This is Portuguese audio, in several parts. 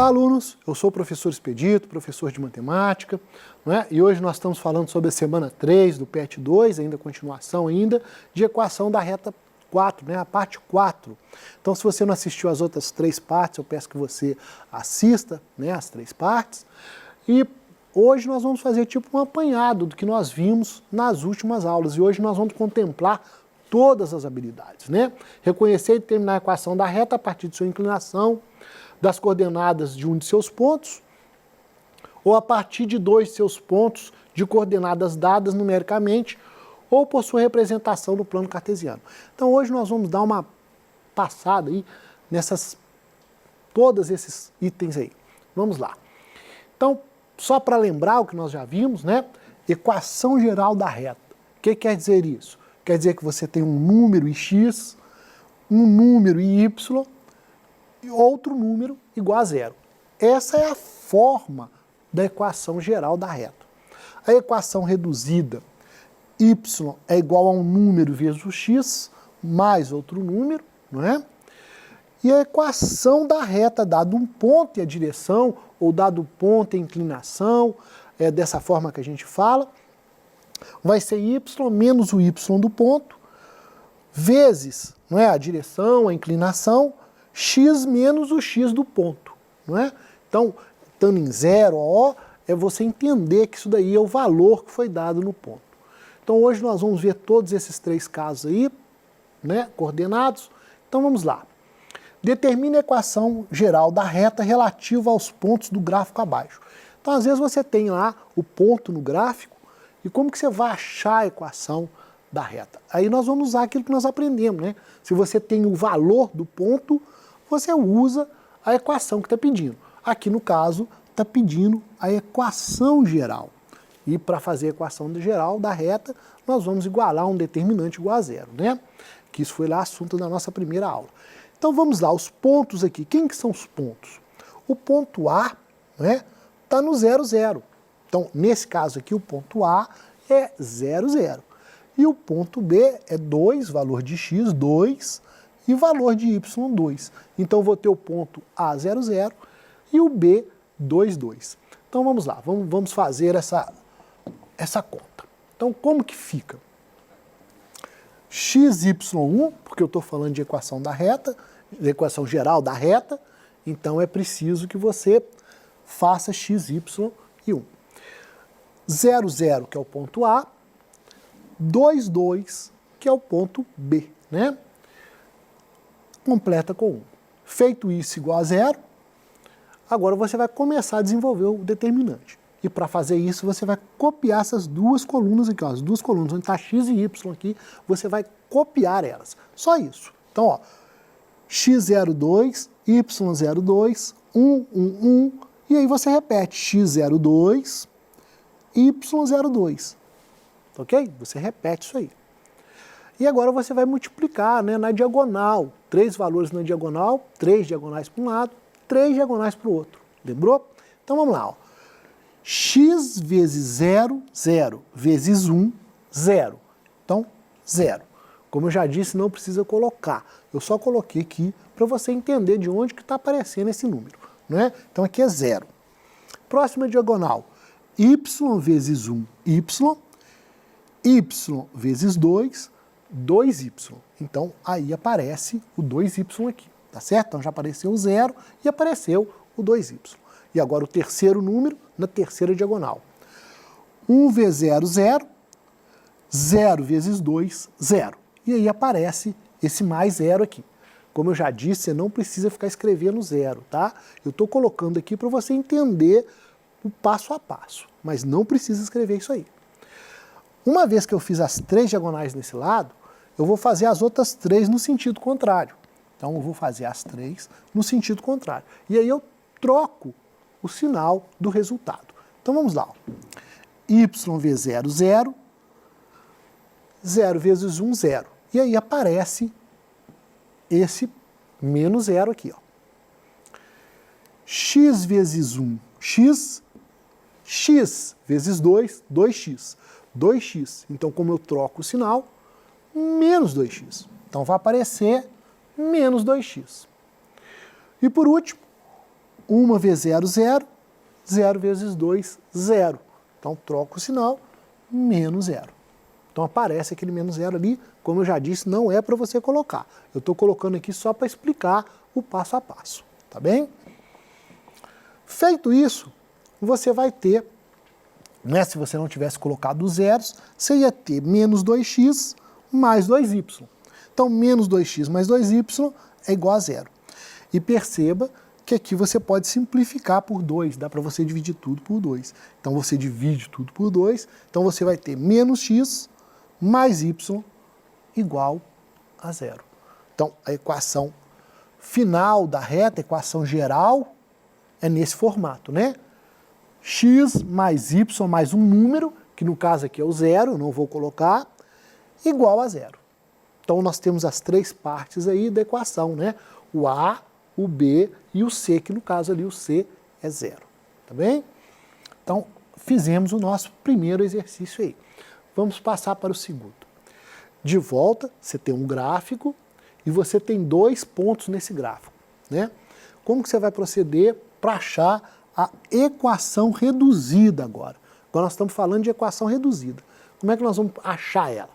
Olá, alunos! Eu sou o professor Expedito, professor de matemática, não é? E hoje nós estamos falando sobre a semana 3 do PET 2, ainda continuação ainda, de equação da reta 4, né? A parte 4. Então, se você não assistiu às outras 3 partes, eu peço que você assista, né, as 3 partes. E hoje nós vamos fazer tipo um apanhado do que nós vimos nas últimas aulas. E hoje nós vamos contemplar todas as habilidades, né? Reconhecer e determinar a equação da reta a partir de sua inclinação, das coordenadas de um de seus pontos, ou a partir de 2 de seus pontos de coordenadas dadas numericamente, ou por sua representação no plano cartesiano. Então hoje nós vamos dar uma passada aí nessas, todos esses itens aí. Vamos lá. Então, só para lembrar o que nós já vimos, né? Equação geral da reta. O que quer dizer isso? Quer dizer que você tem um número em x, um número em y, e outro número igual a zero. Essa é a forma da equação geral da reta. A equação reduzida, y é igual a um número vezes o x, mais outro número, não é? E a equação da reta, dado um ponto e a direção, ou dado o ponto e a inclinação, é dessa forma que a gente fala, vai ser y menos o y do ponto, vezes, não é, a direção, a inclinação, x menos o x do ponto, não é? Então, estando em zero, ó, é você entender que isso daí é o valor que foi dado no ponto. Então, hoje nós vamos ver todos esses 3 casos aí, né, coordenados. Então, vamos lá. Determine a equação geral da reta relativa aos pontos do gráfico abaixo. Então, às vezes você tem lá o ponto no gráfico, e como que você vai achar a equação da reta? Aí nós vamos usar aquilo que nós aprendemos, né? Se você tem o valor do ponto, você usa a equação que está pedindo. Aqui no caso, está pedindo a equação geral. E para fazer a equação geral da reta, nós vamos igualar um determinante igual a zero, né? Que isso foi lá assunto da nossa primeira aula. Então vamos lá, os pontos aqui. Quem que são os pontos? O ponto A, né, está no 0, 0. Então, nesse caso aqui, o ponto A é 0, 0. E o ponto B é 2, valor de x, 2, e valor de y, 2. Então, eu vou ter o ponto A, 0, 0, e o B, 2, 2. Então, vamos lá, vamos fazer essa conta. Então, como que fica? xy1, porque eu estou falando de equação da reta, de equação geral da reta, então é preciso que você faça xy e 1. 0, 0, que é o ponto A, 2, 2, que é o ponto B, né? Completa com 1. Feito isso igual a 0, agora você vai começar a desenvolver o determinante. E para fazer isso, você vai copiar essas duas colunas aqui, ó, as duas colunas onde está x e y aqui, você vai copiar elas. Só isso. Então, ó, x02, y02, 1, 1, 1, e aí você repete x02, y02. Ok? Você repete isso aí. E agora você vai multiplicar, né, na diagonal. 3 valores na diagonal, 3 diagonais para um lado, 3 diagonais para o outro. Lembrou? Então vamos lá. Ó. X vezes 0, 0, vezes 1, 0. Então, 0. Como eu já disse, não precisa colocar. Eu só coloquei aqui para você entender de onde que está aparecendo esse número. Não é? Então aqui é 0. Próxima diagonal. Y vezes 1, y. Y vezes 2, 2y. Então, aí aparece o 2y aqui, tá certo? Então, já apareceu o 0 e apareceu o 2y. E agora o terceiro número na terceira diagonal. 1 vezes 0, 0. 0 vezes 2, 0. E aí aparece esse mais 0 aqui. Como eu já disse, você não precisa ficar escrevendo 0, tá? Eu estou colocando aqui para você entender o passo a passo, mas não precisa escrever isso aí. Uma vez que eu fiz as 3 diagonais nesse lado, eu vou fazer as outras 3 no sentido contrário. Então eu vou fazer as 3 no sentido contrário. E aí eu troco o sinal do resultado. Então vamos lá. Ó. Y vezes 0, 0. 0 vezes 1, 0. E aí aparece esse menos 0 aqui. Ó. X vezes 1, x. X vezes 2, 2x. 2x. Então, como eu troco o sinal, menos 2x. Então, vai aparecer menos 2x. E por último, 1 vezes 0, 0. 0 vezes 2, 0. Então, troca o sinal, menos 0. Então, aparece aquele menos 0 ali. Como eu já disse, não é para você colocar. Eu estou colocando aqui só para explicar o passo a passo. Tá bem? Feito isso, você vai ter, né, se você não tivesse colocado os zeros, você ia ter menos 2x mais 2y. Então, menos 2x mais 2y é igual a 0. E perceba que aqui você pode simplificar por 2, dá para você dividir tudo por 2. Então, você divide tudo por 2, então você vai ter menos x mais y igual a 0. Então, a equação final da reta, a equação geral, é nesse formato, né? X mais y mais um número, que no caso aqui é o 0, não vou colocar, igual a 0. Então, nós temos as três partes aí da equação, né? O A, o B e o C, que no caso ali o C é 0, tá bem? Então, fizemos o nosso primeiro exercício aí. Vamos passar para o segundo. De volta, você tem um gráfico e você tem 2 pontos nesse gráfico, né? Como que você vai proceder para achar a equação reduzida agora? Agora nós estamos falando de equação reduzida. Como é que nós vamos achar ela?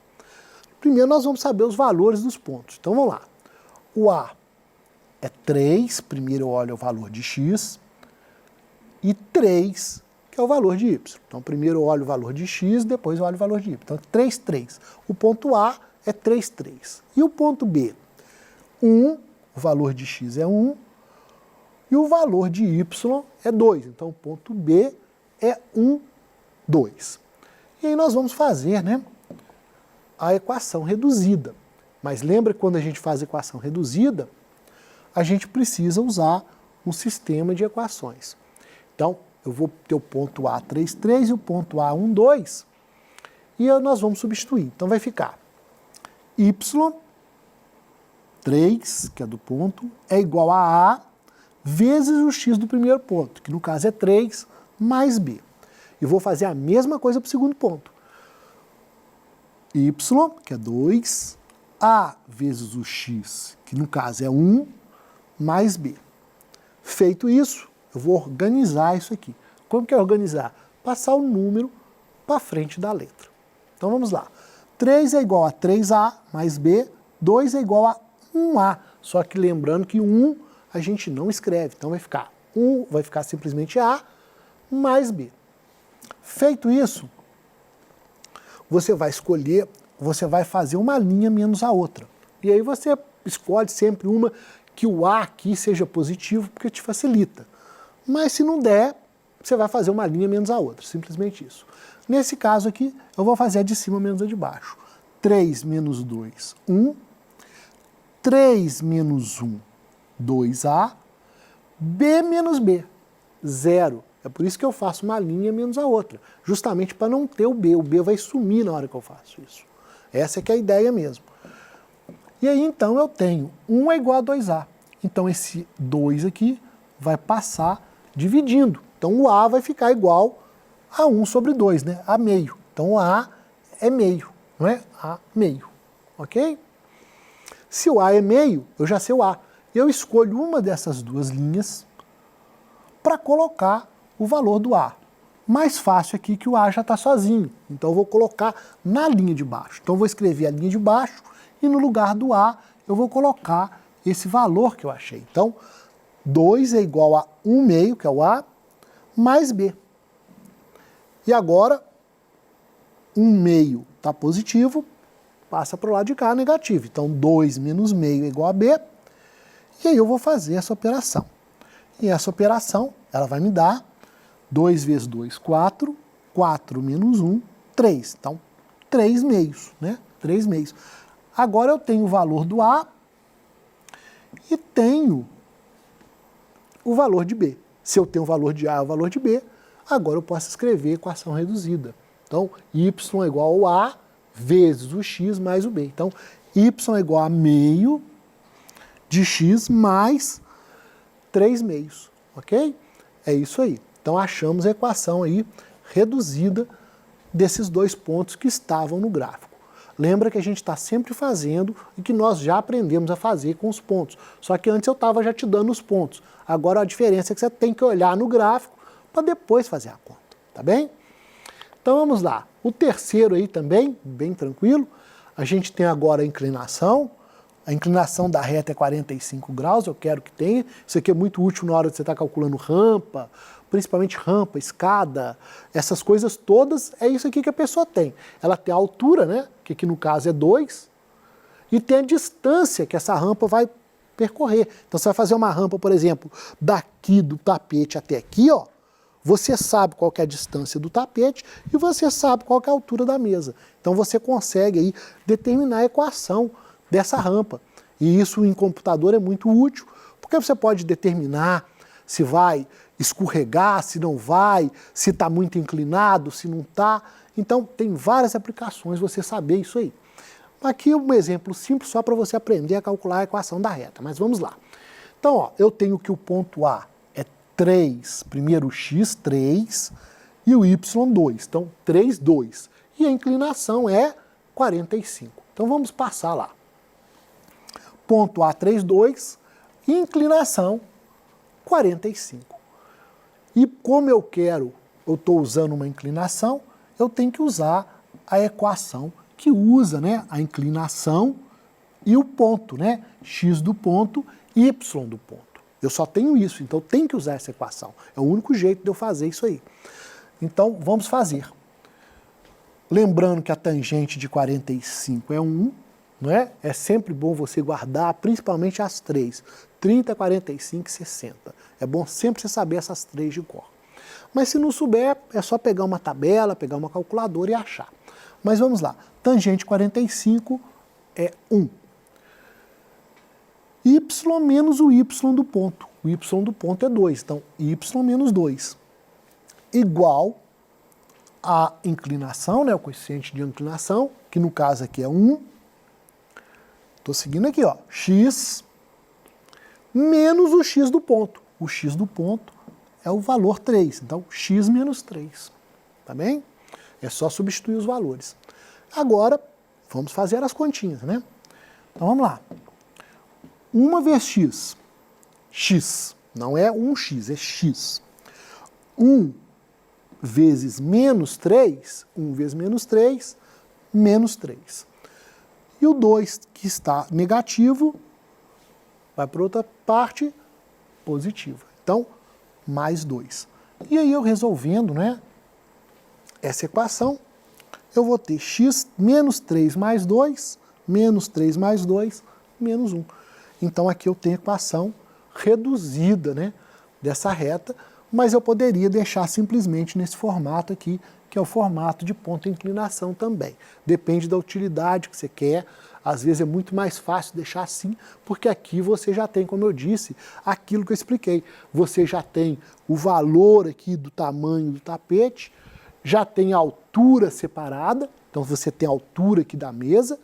Primeiro nós vamos saber os valores dos pontos. Então vamos lá. O A é 3, primeiro eu olho o valor de x, e 3, que é o valor de y. Então primeiro eu olho o valor de x, depois eu olho o valor de y. Então 3, 3. O ponto A é 3, 3. E o ponto B? 1, o valor de x é 1, e o valor de y é 2. Então o ponto B é 1, 2. E aí nós vamos fazer, né, a equação reduzida. Mas lembra que quando a gente faz equação reduzida, a gente precisa usar um sistema de equações. Então, eu vou ter o ponto A 3, 3 e o ponto A 1, 2, e nós vamos substituir. Então vai ficar y, 3, que é do ponto, é igual a A vezes o x do primeiro ponto, que no caso é 3, mais B. E vou fazer a mesma coisa para o segundo ponto. Y, que é 2, A vezes o x, que no caso é 1, mais B. Feito isso, eu vou organizar isso aqui. Como que é organizar? Passar o número para frente da letra. Então vamos lá. 3 é igual a 3A mais B, 2 é igual a 1A. Só que lembrando que 1 a gente não escreve. Então vai ficar 1, vai ficar simplesmente A mais B. Feito isso, você vai escolher, você vai fazer uma linha menos a outra. E aí você escolhe sempre uma que o A aqui seja positivo, porque te facilita. Mas se não der, você vai fazer uma linha menos a outra, simplesmente isso. Nesse caso aqui, eu vou fazer a de cima menos a de baixo. 3 menos 2, 1. 3 menos 1, 2A. B menos B, 0. É por isso que eu faço uma linha menos a outra, justamente para não ter o B. O B vai sumir na hora que eu faço isso. Essa é que é a ideia mesmo. E aí, então, eu tenho 1 é igual a 2A. Então, esse 2 aqui vai passar dividindo. Então, o A vai ficar igual a 1 sobre 2, né? A meio. Então, o A é meio, não é? A meio, ok? Se o A é meio, eu já sei o A. Eu escolho uma dessas duas linhas para colocar o valor do A. Mais fácil aqui que o A já está sozinho. Então, eu vou colocar na linha de baixo. Então, eu vou escrever a linha de baixo e no lugar do A, eu vou colocar esse valor que eu achei. Então, 2 é igual a 1 meio, que é o A, mais B. E agora, 1 meio está positivo, passa para o lado de cá negativo. Então, 2 menos meio é igual a B. E aí eu vou fazer essa operação. E essa operação, ela vai me dar 2 vezes 2, 4. 4 menos 1, 3. Então, 3 meios, né? 3 meios. Agora eu tenho o valor do A e tenho o valor de B. Se eu tenho o valor de A e o valor de B, agora eu posso escrever a equação reduzida. Então, y é igual ao A vezes o x mais o B. Então, y é igual a meio de x mais 3 meios, ok? É isso aí. Então, achamos a equação aí reduzida desses 2 pontos que estavam no gráfico. Lembra que a gente está sempre fazendo e que nós já aprendemos a fazer com os pontos. Só que antes eu estava já te dando os pontos. Agora a diferença é que você tem que olhar no gráfico para depois fazer a conta, tá bem? Então vamos lá. O terceiro aí também, bem tranquilo. A gente tem agora a inclinação. A inclinação da reta é 45 graus, eu quero que tenha. Isso aqui é muito útil na hora de você estar calculando rampa, principalmente rampa, escada, essas coisas todas, é isso aqui que a pessoa tem. Ela tem a altura, né, que aqui no caso é 2, e tem a distância que essa rampa vai percorrer. Então você vai fazer uma rampa, por exemplo, daqui do tapete até aqui, ó, você sabe qual que é a distância do tapete e você sabe qual que é a altura da mesa. Então você consegue aí determinar a equação dessa rampa. E isso em computador é muito útil, porque você pode determinar se vai escorregar, se não vai, se está muito inclinado, se não está. Então tem várias aplicações você saber isso aí. Aqui um exemplo simples só para você aprender a calcular a equação da reta, mas vamos lá. Então, ó, eu tenho que o ponto A é 3, primeiro o x, 3, e o y, 2. Então, 3, 2. E a inclinação é 45. Então vamos passar lá. Ponto A, 3, 2, e inclinação 45. E como eu estou usando uma inclinação, eu tenho que usar a equação que usa, né, a inclinação e o ponto, né, x do ponto, y do ponto. Eu só tenho isso, então eu tenho que usar essa equação. É o único jeito de eu fazer isso aí. Então vamos fazer. Lembrando que a tangente de 45 é 1, não é? É sempre bom você guardar, principalmente as três, 30, 45 e 60. É bom sempre você saber essas três de cor. Mas se não souber, é só pegar uma tabela, pegar uma calculadora e achar. Mas vamos lá, tangente 45 é 1. Y menos o y do ponto. O y do ponto é 2, então y menos 2. Igual a inclinação, né, o coeficiente de inclinação, que no caso aqui é 1. Estou seguindo aqui, ó, x menos o x do ponto. O x do ponto é o valor 3, então x menos 3, tá bem? É só substituir os valores. Agora, vamos fazer as continhas, né? Então vamos lá. 1 vezes x, x, não é 1x, é x. 1 vezes menos 3, 1 vezes menos 3, menos 3. E o 2, que está negativo, vai para outra parte positiva. Então, mais 2. E aí eu resolvendo, né, essa equação, eu vou ter x menos 3 mais 2, menos 3 mais 2, menos 1. Então aqui eu tenho a equação reduzida, né, dessa reta, mas eu poderia deixar simplesmente nesse formato aqui, que é o formato de ponto e inclinação também. Depende da utilidade que você quer. Às vezes é muito mais fácil deixar assim, porque aqui você já tem, como eu disse, aquilo que eu expliquei. Você já tem o valor aqui do tamanho do tapete, já tem a altura separada, então você tem a altura aqui da mesa,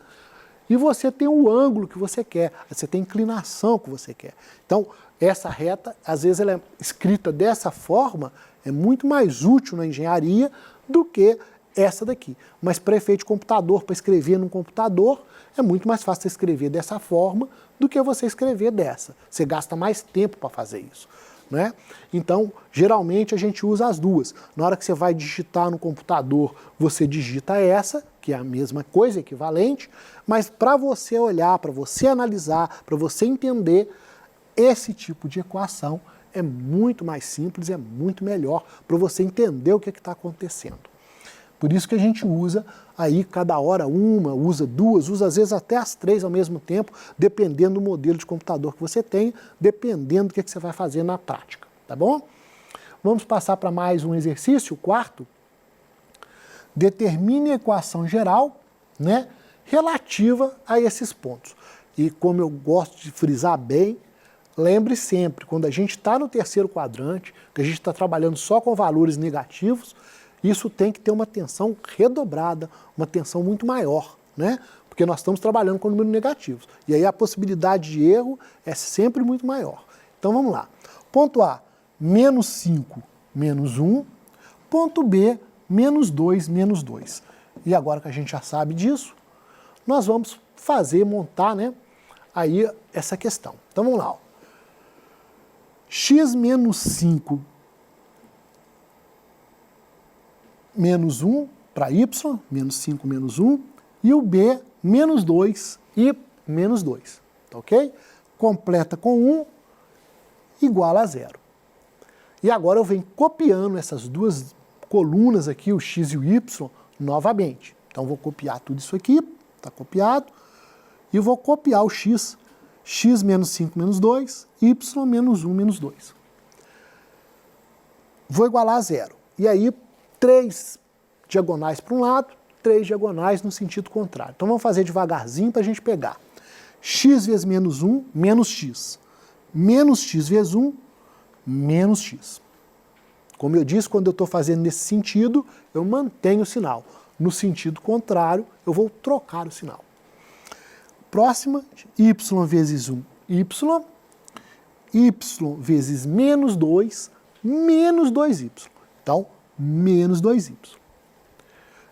e você tem o ângulo que você quer, você tem a inclinação que você quer. Então, essa reta, às vezes ela é escrita dessa forma, é muito mais útil na engenharia do que essa daqui. Mas para efeito de computador, para escrever num computador, é muito mais fácil você escrever dessa forma do que você escrever dessa. Você gasta mais tempo para fazer isso, né? Então, geralmente a gente usa as duas. Na hora que você vai digitar no computador, você digita essa, que é a mesma coisa, equivalente, mas para você olhar, para você analisar, para você entender, esse tipo de equação é muito mais simples, é muito melhor para você entender o que está acontecendo. Por isso que a gente usa aí cada hora uma, usa duas, usa às vezes até as três ao mesmo tempo, dependendo do modelo de computador que você tem, dependendo do que você vai fazer na prática, tá bom? Vamos passar para mais um exercício, o quarto. Determine a equação geral, né, relativa a esses pontos. E como eu gosto de frisar bem, lembre sempre, quando a gente está no terceiro quadrante, que a gente está trabalhando só com valores negativos, isso tem que ter uma atenção redobrada, uma atenção muito maior, né? Porque nós estamos trabalhando com números negativos. E aí a possibilidade de erro é sempre muito maior. Então vamos lá. Ponto A, menos 5, menos 1. Ponto B, menos 2, menos 2. E agora que a gente já sabe disso, nós vamos montar, né, aí essa questão. Então vamos lá. Ó. X menos 5 menos 1 para y, menos 5 menos 1, e o b menos 2 e menos 2, tá ok? Completa com 1, igual a 0. E agora eu venho copiando essas duas colunas aqui, o x e o y, novamente. Então vou copiar tudo isso aqui, está copiado, e vou copiar o x, x menos 5 menos 2, y menos 1 menos 2. Vou igualar a 0. E aí, 3 diagonais para um lado, 3 diagonais no sentido contrário. Então vamos fazer devagarzinho para a gente pegar. X vezes menos 1, menos x. Menos x vezes 1, menos x. Como eu disse, quando eu estou fazendo nesse sentido, eu mantenho o sinal. No sentido contrário, eu vou trocar o sinal. Próxima, y vezes 1, y. Y vezes menos 2, menos 2y. Então, menos 2y.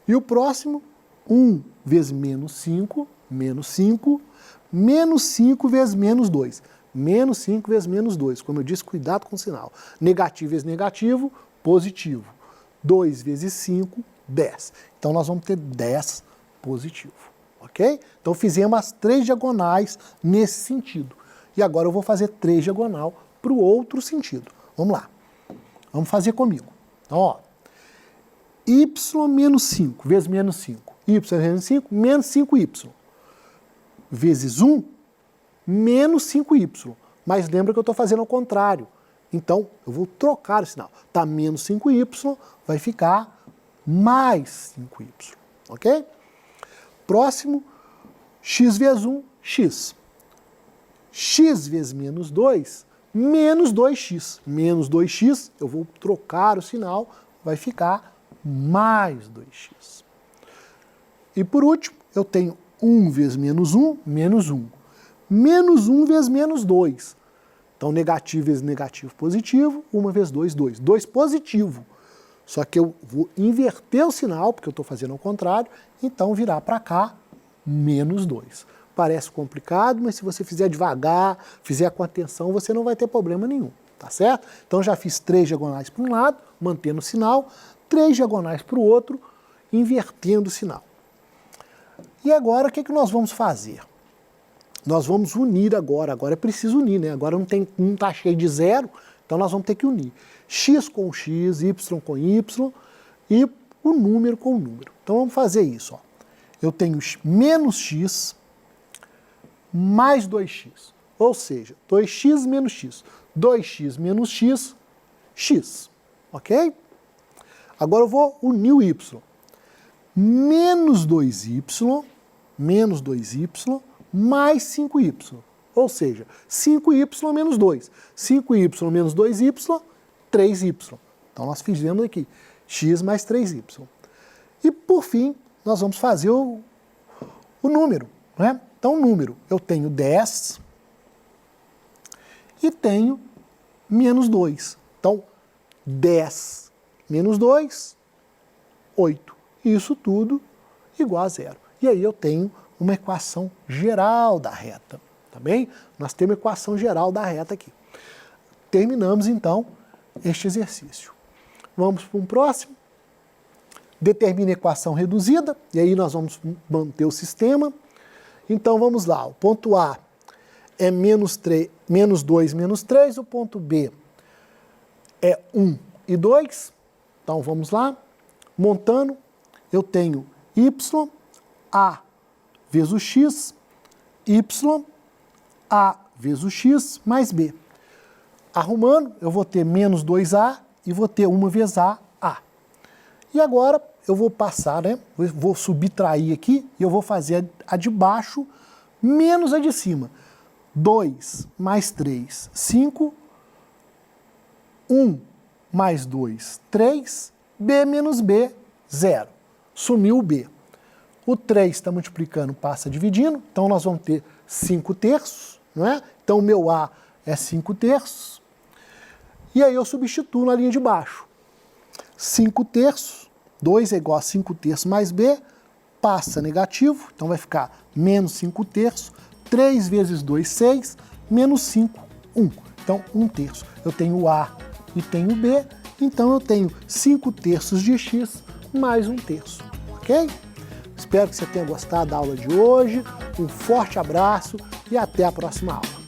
E o próximo, 1 vezes menos 5, menos 5. Menos 5 vezes menos 2. Menos 5 vezes menos 2. Como eu disse, cuidado com o sinal. Negativo vezes negativo, positivo. 2 vezes 5, 10. Então, nós vamos ter 10 positivo. Ok? Então, fizemos as 3 diagonais nesse sentido. E agora eu vou fazer 3 diagonal para o outro sentido. Vamos lá. Vamos fazer comigo. Então, ó. Y menos 5 vezes menos 5. Y menos 5, menos 5y. Vezes 1, menos 5y. Mas lembra que eu estou fazendo ao contrário. Então, eu vou trocar o sinal. Está menos 5y, vai ficar mais 5y. Ok? Próximo, x vezes 1, x. X vezes menos 2, menos 2x. Menos 2x, eu vou trocar o sinal, vai ficar mais 2x. E por último, eu tenho 1 vezes menos 1, menos 1. Menos 1 vezes menos 2. Então, negativo vezes negativo, positivo. 1 vezes 2, 2. 2 positivo. Só que eu vou inverter o sinal, porque eu estou fazendo ao contrário, então virar para cá, menos 2. Parece complicado, mas se você fizer devagar, fizer com atenção, você não vai ter problema nenhum, tá certo? Então, já fiz 3 diagonais para um lado, mantendo o sinal, 3 diagonais para o outro, invertendo o sinal. E agora, o que nós vamos fazer? Nós vamos unir agora é preciso unir, né? Agora não está cheio de 0, então nós vamos ter que unir. X com x, y com y e o número com o número. Então vamos fazer isso. Ó. Eu tenho menos x mais 2x, ou seja, 2x menos x. 2x menos x, x, ok? Agora eu vou unir o y. Menos 2y, mais 5y. Ou seja, 5y menos 2. 5y menos 2y, 3y. Então nós fizemos aqui x mais 3y. E por fim, nós vamos fazer o número. Né? Então, o número, eu tenho 10 e tenho menos 2. Então, 10 menos 2, 8. Isso tudo igual a 0. E aí eu tenho uma equação geral da reta. Tá bem? Nós temos a equação geral da reta aqui. Terminamos, então, este exercício. Vamos para um próximo. Determine a equação reduzida, e aí nós vamos manter o sistema. Então, vamos lá. O ponto A é menos 2, menos 3. O ponto B é 1 e 2. Então, vamos lá. Montando, eu tenho y, A vezes o x, y, A vezes o x, mais B. Arrumando, eu vou ter menos 2A e vou ter 1 vezes A. E agora, eu vou passar, né? Vou subtrair aqui e eu vou fazer a de baixo menos a de cima. 2 mais 3, 5. 1 mais 2, 3. B menos B, 0. Sumiu o B. O 3 está multiplicando, passa dividindo. Então, nós vamos ter 5 terços, não é? Então, o meu A é 5 terços. E aí, eu substituo na linha de baixo. 5 terços, 2 é igual a 5 terços mais B. passa negativo, então vai ficar menos 5/3, 3 vezes 2, 6, menos 5, 1. Então, 1/3. Eu tenho A e tenho B, então eu tenho 5/3 de x mais 1/3, ok? Espero que você tenha gostado da aula de hoje, um forte abraço e até a próxima aula.